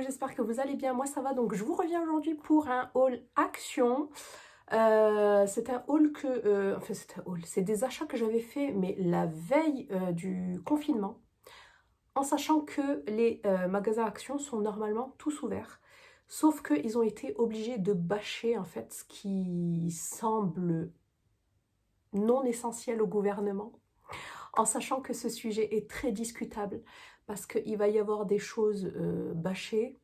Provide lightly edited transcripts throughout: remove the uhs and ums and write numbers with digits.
j'espère que vous allez bien, moi ça va, donc je vous reviens aujourd'hui pour un haul action. C'est un haul que, enfin c'est un haul, c'est des achats que j'avais fait mais la veille du confinement, en sachant que les magasins action sont normalement tous ouverts, sauf qu'ils ont été obligés de bâcher en fait ce qui semble non essentiel au gouvernement, en sachant que ce sujet est très discutable, parce qu'il va y avoir des choses bâchées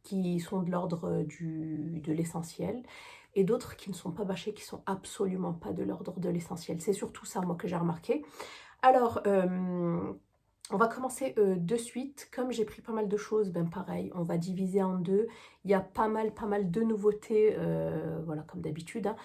qui sont de l'ordre de l'essentiel, et d'autres qui ne sont pas bâchées, qui sont absolument pas de l'ordre de l'essentiel. C'est surtout ça, moi, que j'ai remarqué. Alors, on va commencer de suite. Comme j'ai pris pas mal de choses, ben pareil, on va diviser en deux. Il y a pas mal de nouveautés, voilà, comme d'habitude, hein.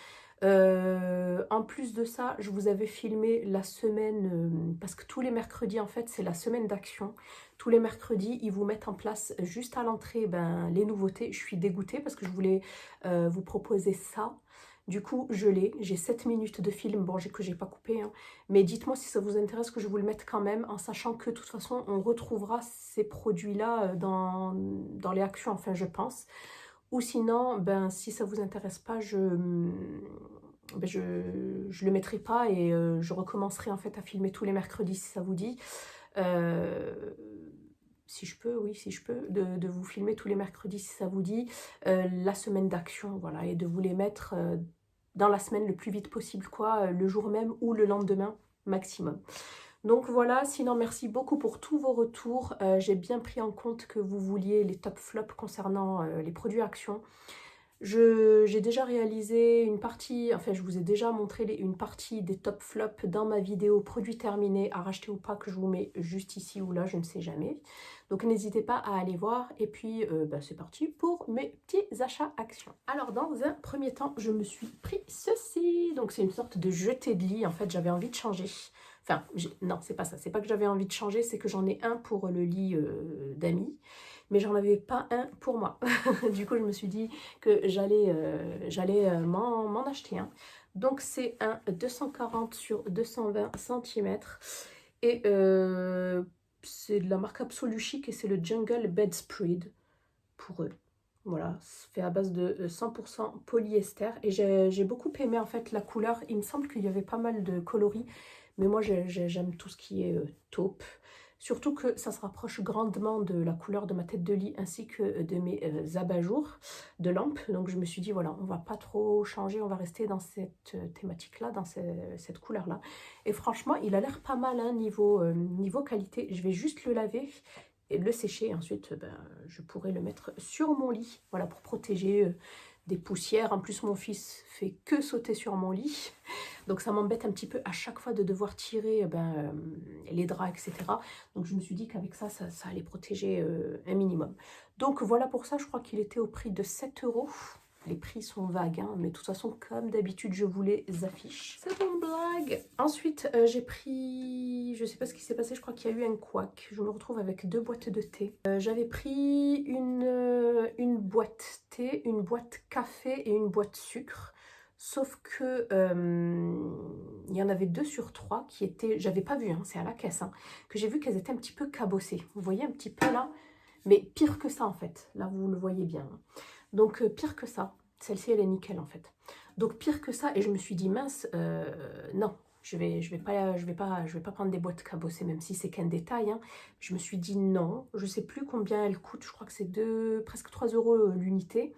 En plus de ça, je vous avais filmé la semaine, parce que tous les mercredis, en fait, c'est la semaine d'action. Tous les mercredis, ils vous mettent en place juste à l'entrée ben, les nouveautés. Je suis dégoûtée parce que je voulais vous proposer ça. Du coup, je l'ai. J'ai 7 minutes de film, bon, que j'ai pas coupé, hein. Mais dites-moi si ça vous intéresse que je vous le mette quand même, en sachant que de toute façon, on retrouvera ces produits-là dans les actions, enfin, je pense. Ou sinon, ben, si ça vous intéresse pas, ben, je le mettrai pas et je recommencerai en fait à filmer tous les mercredis si ça vous dit. Euh, si je peux, oui, si je peux, de vous filmer tous les mercredis si ça vous dit, la semaine d'action, voilà, et de vous les mettre dans la semaine le plus vite possible, quoi, le jour même ou le lendemain maximum. Donc voilà, sinon merci beaucoup pour tous vos retours. J'ai bien pris en compte que vous vouliez les top flops concernant les produits Action. J'ai déjà réalisé une partie, enfin je vous ai déjà montré une partie des top flops dans ma vidéo produits terminés à racheter ou pas, que je vous mets juste ici ou là, je ne sais jamais. Donc n'hésitez pas à aller voir. Et puis bah, c'est parti pour mes petits achats Action. Alors dans un premier temps, je me suis pris ceci. Donc c'est une sorte de jeté de lit, en fait j'avais envie de changer. Enfin, non, c'est pas ça. C'est pas que j'avais envie de changer, c'est que j'en ai un pour le lit d'amis. Mais j'en avais pas un pour moi. Du coup, je me suis dit que j'allais m'en acheter un. Donc, c'est un 240 sur 220 cm. Et c'est de la marque Absolu Chic et c'est le Jungle Bedspread pour eux. Voilà, c'est fait à base de 100% polyester. Et j'ai beaucoup aimé en fait la couleur. Il me semble qu'il y avait pas mal de coloris. Mais moi, j'aime tout ce qui est taupe. Surtout que ça se rapproche grandement de la couleur de ma tête de lit ainsi que de mes abat-jours de lampe. Donc je me suis dit, voilà, on va pas trop changer, on va rester dans cette thématique-là, dans cette couleur-là. Et franchement, il a l'air pas mal, hein, niveau qualité. Je vais juste le laver et le sécher. Ensuite, ben, je pourrai le mettre sur mon lit, voilà, pour protéger des poussières. En plus, mon fils fait que sauter sur mon lit. Donc ça m'embête un petit peu à chaque fois de devoir tirer les draps, etc. Donc je me suis dit qu'avec ça, ça allait protéger un minimum. Donc voilà pour ça, je crois qu'il était au prix de 7 €. Les prix sont vagues, hein, mais de toute façon, comme d'habitude, je vous les affiche. C'est une blague. Ensuite, j'ai pris... Je sais pas ce qui s'est passé, je crois qu'il y a eu un couac. Je me retrouve avec 2 boîtes de thé. J'avais pris une boîte thé, une boîte café et une boîte sucre. Sauf que il y en avait 2 sur 3 qui étaient... J'avais pas vu, hein, c'est à la caisse, hein, que j'ai vu qu'elles étaient un petit peu cabossées. Vous voyez un petit peu là? Mais pire que ça, en fait. Là, vous le voyez bien. Donc, pire que ça. Celle-ci, elle est nickel, en fait. Donc, pire que ça. Et je me suis dit, mince, non. Je vais pas prendre des boîtes cabossées, même si c'est qu'un détail, hein. Je me suis dit non. Je sais plus combien elles coûtent. Je crois que c'est presque 3 € l'unité.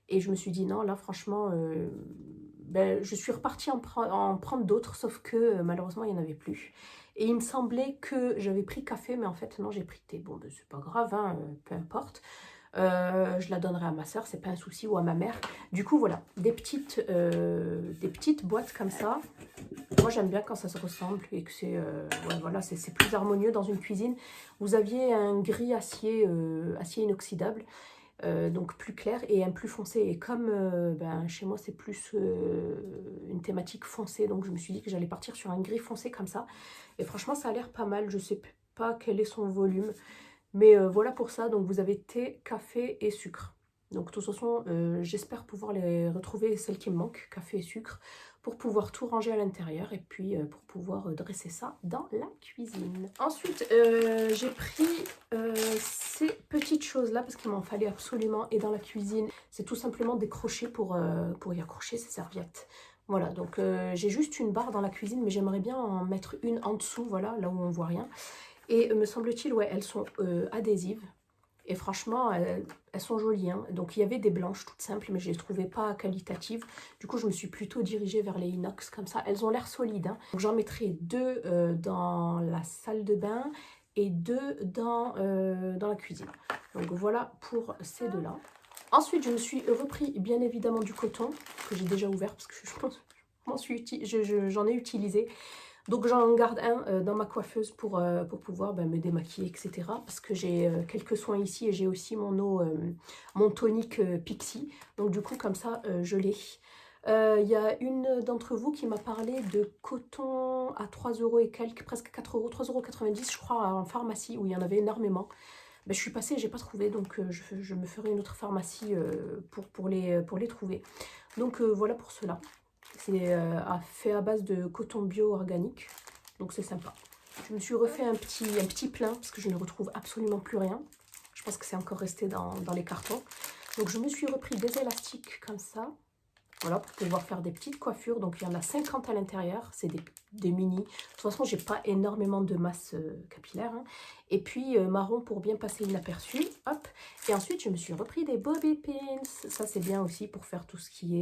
Et je me suis dit non, là, franchement, ben, je suis repartie en prendre d'autres, sauf que malheureusement, il n'y en avait plus. Et il me semblait que j'avais pris café, mais en fait, non, j'ai pris thé. Bon, ben, c'est pas grave, hein, peu importe. Je la donnerai à ma soeur, c'est pas un souci, ou à ma mère. Du coup, voilà, des petites boîtes comme ça. Moi, j'aime bien quand ça se ressemble et que c'est ouais, voilà, c'est plus harmonieux dans une cuisine. Vous aviez un gris acier inoxydable. Donc plus clair et un plus foncé. Et comme ben, chez moi c'est plus une thématique foncée, donc je me suis dit que j'allais partir sur un gris foncé comme ça. Et franchement ça a l'air pas mal, je sais pas quel est son volume. Mais voilà pour ça, donc vous avez thé, café et sucre. Donc de toute façon, j'espère pouvoir les retrouver, celles qui me manquent, café et sucre, pour pouvoir tout ranger à l'intérieur et puis pour pouvoir dresser ça dans la cuisine. Ensuite, j'ai pris ces petite chose là, parce qu'il m'en fallait absolument, et dans la cuisine, c'est tout simplement des crochets pour y accrocher ces serviettes. Voilà, donc j'ai juste une barre dans la cuisine, mais j'aimerais bien en mettre une en dessous, voilà, là où on voit rien. Et me semble-t-il, ouais, elles sont adhésives. Et franchement, elles sont jolies. Hein. Donc il y avait des blanches toutes simples, mais je les trouvais pas qualitatives. Du coup, je me suis plutôt dirigée vers les inox comme ça. Elles ont l'air solides. Hein. Donc j'en mettrai 2 dans la salle de bain et 2 dans la cuisine. Donc voilà pour ces deux-là. Ensuite, je me suis repris bien évidemment du coton que j'ai déjà ouvert parce que j'en ai utilisé. Donc j'en garde un dans ma coiffeuse pour pouvoir me démaquiller, etc. Parce que j'ai quelques soins ici et j'ai aussi mon eau, mon tonique Pixi. Donc du coup, comme ça, je l'ai. Il y a une d'entre vous qui m'a parlé de coton à 3 € et quelques, presque 4 €, 3,90 € je crois, en pharmacie où il y en avait énormément. Ben, je suis passée et j'ai pas trouvé, donc je me ferai une autre pharmacie pour les trouver. Donc voilà pour cela. C'est fait à base de coton bio organique, donc c'est sympa. Je me suis refait un petit plein parce que je ne retrouve absolument plus rien. Je pense que c'est encore resté dans les cartons. Donc je me suis repris des élastiques comme ça. Voilà, pour pouvoir faire des petites coiffures. Donc, il y en a 50 à l'intérieur. C'est des mini. De toute façon, j'ai pas énormément de masse capillaire. Hein. Et puis, marron pour bien passer inaperçu. Hop. Et ensuite, je me suis repris des bobby pins. Ça, c'est bien aussi pour faire tout ce qui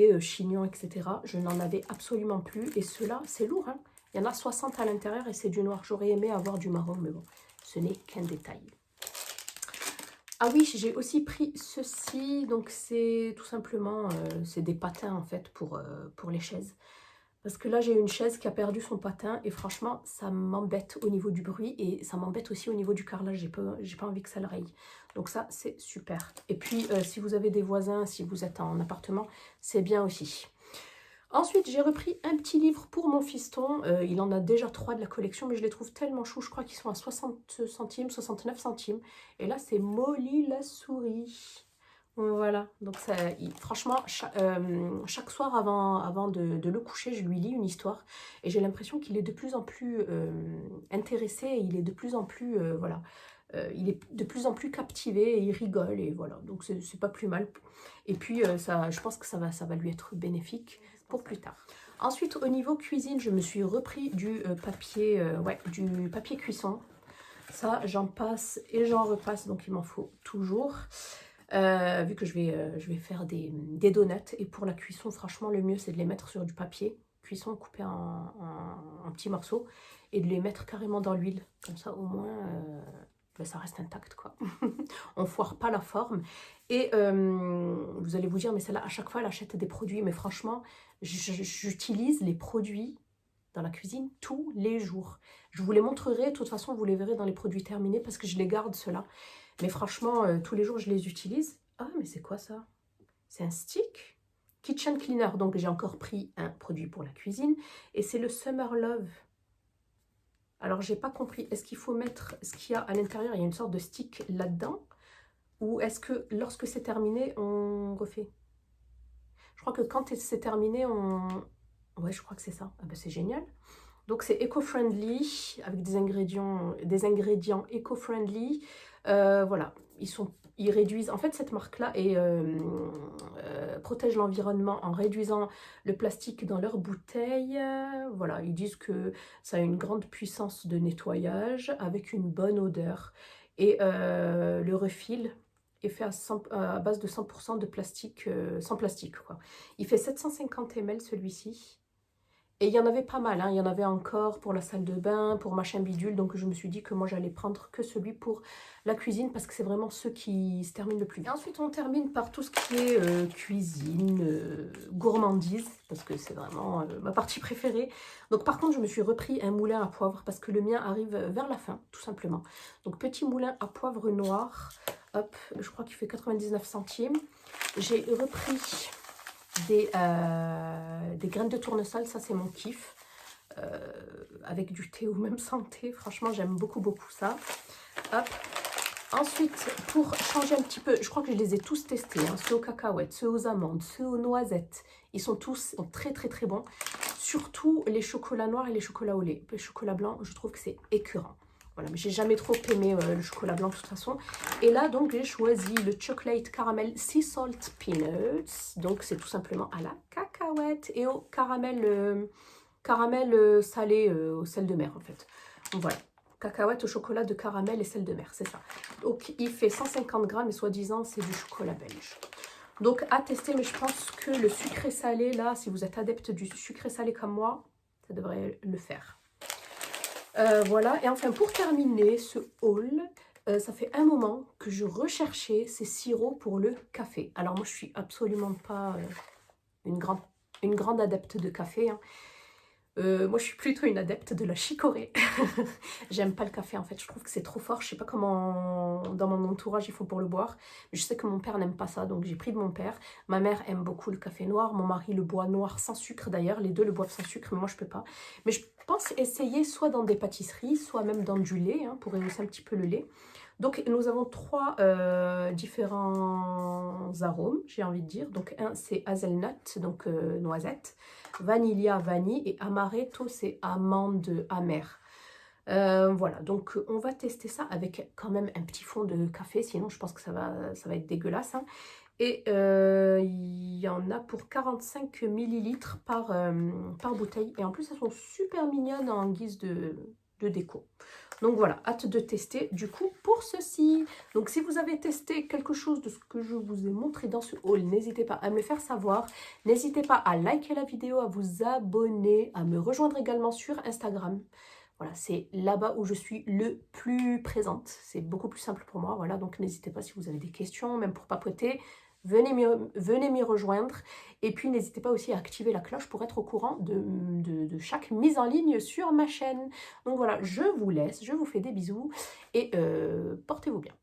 est chignon, etc. Je n'en avais absolument plus. Et ceux-là, c'est lourd. Hein. Il y en a 60 à l'intérieur et c'est du noir. J'aurais aimé avoir du marron, mais bon, ce n'est qu'un détail. Ah oui, j'ai aussi pris ceci, donc c'est tout simplement, c'est des patins en fait pour les chaises. Parce que là, j'ai une chaise qui a perdu son patin et franchement, ça m'embête au niveau du bruit et ça m'embête aussi au niveau du carrelage, j'ai pas envie que ça le raye. Donc ça, c'est super. Et puis, si vous avez des voisins, si vous êtes en appartement, c'est bien aussi. Ensuite, j'ai repris un petit livre pour mon fiston. Il en a déjà 3 de la collection, mais je les trouve tellement choux. Je crois qu'ils sont à 60 centimes, 69 centimes. Et là, c'est Molly la souris. Voilà. Donc, ça, franchement, chaque soir avant de le coucher, je lui lis une histoire. Et j'ai l'impression qu'il est de plus en plus intéressé. Et il est de plus en plus, voilà. Il est de plus en plus captivé et il rigole. Et voilà. Donc, c'est pas plus mal. Et puis, je pense que ça va lui être bénéfique pour plus tard. Ensuite, au niveau cuisine, je me suis repris du papier cuisson. Ça, j'en passe et j'en repasse, donc il m'en faut toujours. Vu que je vais faire des donuts. Et pour la cuisson, franchement, le mieux, c'est de les mettre sur du papier cuisson coupé en petits morceaux et de les mettre carrément dans l'huile. Comme ça, au moins, ça reste intact, quoi. On foire pas la forme. Et vous allez vous dire, mais celle-là, à chaque fois, elle achète des produits. Mais franchement, j'utilise les produits dans la cuisine tous les jours. Je vous les montrerai. De toute façon, vous les verrez dans les produits terminés parce que je les garde, ceux-là. Mais franchement, tous les jours, je les utilise. Ah, mais c'est quoi ça? C'est un stick Kitchen Cleaner. Donc, j'ai encore pris un produit pour la cuisine. Et c'est le Summer Love. Alors, j'ai pas compris. Est-ce qu'il faut mettre ce qu'il y a à l'intérieur? Il y a une sorte de stick là-dedans. Ou est-ce que lorsque c'est terminé, on refait? Je crois que quand c'est terminé, on... Ouais, je crois que c'est ça. Ah ben, c'est génial. Donc, c'est éco-friendly, avec des ingrédients éco-friendly. Voilà, ils réduisent... En fait, cette marque-là protège l'environnement en réduisant le plastique dans leurs bouteilles. Voilà, ils disent que ça a une grande puissance de nettoyage avec une bonne odeur. Et le refill est fait à base de 100% de plastique, sans plastique, quoi. Il fait 750 ml celui-ci. Et il y en avait pas mal, hein. Il y en avait encore pour la salle de bain, pour machin bidule. Donc je me suis dit que moi j'allais prendre que celui pour la cuisine parce que c'est vraiment ceux qui se terminent le plus vite. Et ensuite on termine par tout ce qui est cuisine, gourmandise, parce que c'est vraiment ma partie préférée. Donc par contre je me suis repris un moulin à poivre parce que le mien arrive vers la fin, tout simplement. Donc petit moulin à poivre noir, hop, je crois qu'il fait 99 centimes. J'ai repris des graines de tournesol, ça c'est mon kiff, avec du thé ou même sans thé, franchement j'aime beaucoup ça. Hop. Ensuite, pour changer un petit peu, je crois que je les ai tous testés, hein, ceux aux cacahuètes, ceux aux amandes, ceux aux noisettes, ils sont tous très bons, surtout les chocolats noirs et les chocolats au lait. Le chocolat blanc, je trouve que c'est écœurant. Voilà, mais j'ai jamais trop aimé le chocolat blanc de toute façon. Et là, donc, j'ai choisi le Chocolate Caramel Sea Salt Peanuts. Donc, c'est tout simplement à la cacahuète et au caramel salé au sel de mer, en fait. Donc, voilà. Cacahuète au chocolat de caramel et sel de mer, c'est ça. Donc, il fait 150 grammes et soi-disant, c'est du chocolat belge. Donc, à tester, mais je pense que le sucré salé, là, si vous êtes adepte du sucré salé comme moi, ça devrait le faire. Voilà, et enfin pour terminer ce haul, ça fait un moment que je recherchais ces sirops pour le café. Alors moi je suis absolument pas une grande adepte de café, hein. Moi je suis plutôt une adepte de la chicorée. J'aime pas le café en fait, je trouve que c'est trop fort. Je sais pas comment dans mon entourage il faut pour le boire. Je sais que mon père n'aime pas ça, donc j'ai pris de mon père. Ma mère aime beaucoup le café noir, mon mari le boit noir sans sucre d'ailleurs. Les deux le boivent sans sucre, mais moi je peux pas. Mais je pense essayer soit dans des pâtisseries, soit même dans du lait, hein, pour rehausser un petit peu le lait. Donc nous avons trois différents arômes, j'ai envie de dire. Donc un c'est hazelnut, donc noisette, vanilla, vanille, et amaretto, c'est amande amère. Voilà, donc on va tester ça avec quand même un petit fond de café, sinon je pense que ça va être dégueulasse, hein. Et il y en a pour 45 millilitres par bouteille. Et en plus, elles sont super mignonnes en guise de déco. Donc voilà, hâte de tester du coup pour ceci. Donc si vous avez testé quelque chose de ce que je vous ai montré dans ce haul, n'hésitez pas à me le faire savoir. N'hésitez pas à liker la vidéo, à vous abonner, à me rejoindre également sur Instagram. Voilà, c'est là-bas où je suis le plus présente. C'est beaucoup plus simple pour moi. Voilà, donc n'hésitez pas si vous avez des questions, même pour papoter. Venez m'y rejoindre. Et puis, n'hésitez pas aussi à activer la cloche pour être au courant de chaque mise en ligne sur ma chaîne. Donc voilà, je vous laisse, je vous fais des bisous et portez-vous bien.